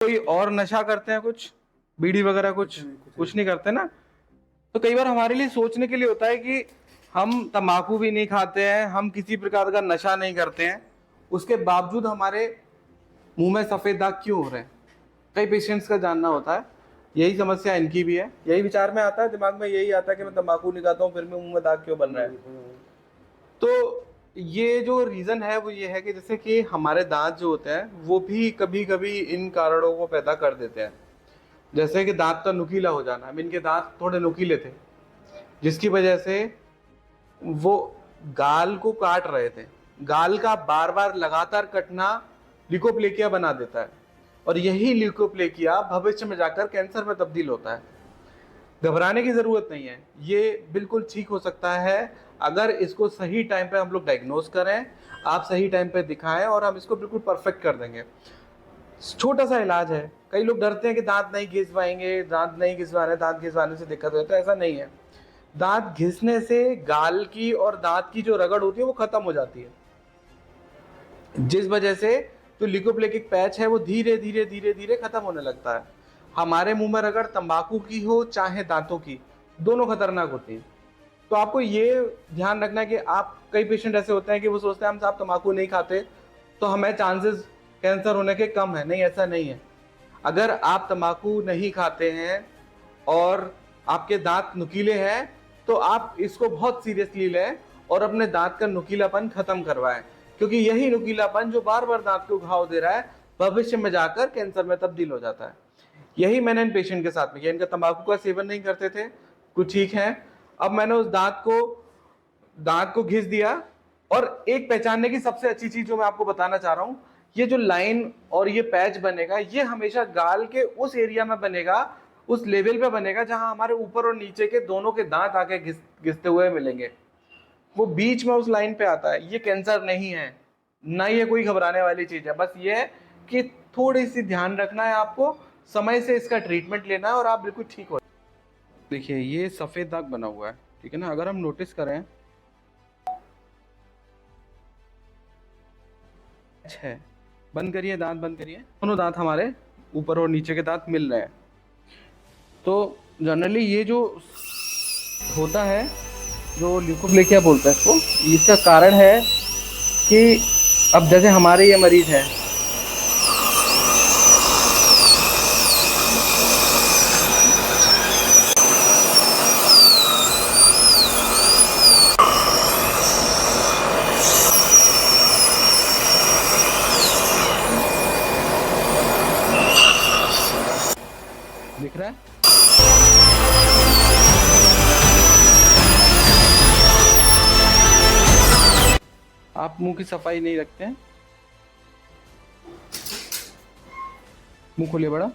कोई और नशा करते हैं, कुछ बीड़ी वगैरह कुछ नहीं करते ना। तो कई बार हमारे लिए सोचने के लिए होता है कि हम तंबाकू भी नहीं खाते हैं, हम किसी प्रकार का नशा नहीं करते हैं, उसके बावजूद हमारे मुंह में सफेद दाग क्यों हो रहे हैं। कई पेशेंट्स का जानना होता है, यही समस्या इनकी भी है। यही विचार में आता है, दिमाग में यही आता है कि मैं तंबाकू नहीं खाता हूँ, फिर भी मुंह में दाग क्यों बन रहा है। तो ये जो रीजन है वो ये है कि जैसे कि हमारे दांत जो होते हैं वो भी कभी कभी इन कारणों को पैदा कर देते हैं। जैसे कि दांत का नुकीला हो जाना, इनके दांत थोड़े नुकीले थे, जिसकी वजह से वो गाल को काट रहे थे। गाल का बार बार लगातार कटना ल्यूकोप्लेकिया बना देता है, और यही ल्यूकोप्लेकिया भविष्य में जाकर कैंसर में तब्दील होता है। घबराने की जरूरत नहीं है, ये बिल्कुल ठीक हो सकता है अगर इसको सही टाइम पे हम लोग डायग्नोज करें, आप सही टाइम पे दिखाएं, और हम इसको बिल्कुल परफेक्ट कर देंगे। छोटा सा इलाज है। कई लोग डरते हैं कि दांत नहीं घिस पाएंगे, दांत नहीं घिसवाने, दांत घिसवाने से दिक्कत होता है। ऐसा नहीं है। दांत घिसने से गाल की और दांत की जो रगड़ होती है वो खत्म हो जाती है, जिस वजह से जो लिकोप्लेकिक पैच है वो धीरे धीरे धीरे धीरे खत्म होने लगता है। हमारे मुंह में रगड़ तंबाकू की हो चाहे दांतों की, दोनों खतरनाक होती है। तो आपको ये ध्यान रखना है कि आप, कई पेशेंट ऐसे होते हैं कि वो सोचते हैं हम साहब तंबाकू नहीं खाते तो हमें चांसेस कैंसर होने के कम है। नहीं, ऐसा नहीं है। अगर आप तंबाकू नहीं खाते हैं और आपके दांत नुकीले हैं तो आप इसको बहुत सीरियसली लें और अपने दांत का नुकीलापन खत्म करवाएं, क्योंकि यही नुकीलापन जो बार बार दांत को घाव दे रहा है भविष्य में जाकर कैंसर में तब्दील हो जाता है। यही मैंने इन पेशेंट के साथ में किया। इनका तंबाकू का सेवन नहीं करते थे, कुछ ठीक है। अब मैंने उस दांत को घिस दिया, और एक पहचानने की सबसे अच्छी चीज जो मैं आपको बताना चाह रहा हूं, ये जो लाइन और ये पैच बनेगा, ये हमेशा गाल के उस एरिया में बनेगा, उस लेवल पे बनेगा जहां हमारे ऊपर और नीचे के दोनों के दांत आके घिसते हुए मिलेंगे। वो बीच में उस लाइन पे आता है। ये कैंसर नहीं है, ना ये कोई घबराने वाली चीज है। बस ये है कि थोड़ी सी ध्यान रखना है आपको, समय से इसका ट्रीटमेंट लेना है और आप बिल्कुल ठीक हो। देखिए ये सफेद दाग बना हुआ है, ठीक है ना। अगर हम नोटिस करें है, बंद करिए, दांत बंद करिए। दोनों दांत हमारे ऊपर और नीचे के दांत मिल रहे हैं। तो जनरली ये जो होता है, जो ल्यूकोप्लेकिया बोलते हैं इसको, इसका कारण है कि अब जैसे हमारे ये मरीज है, दिख रहा है। आप मुंह की सफाई नहीं रखते हैं। मुंह खोलिए बड़ा।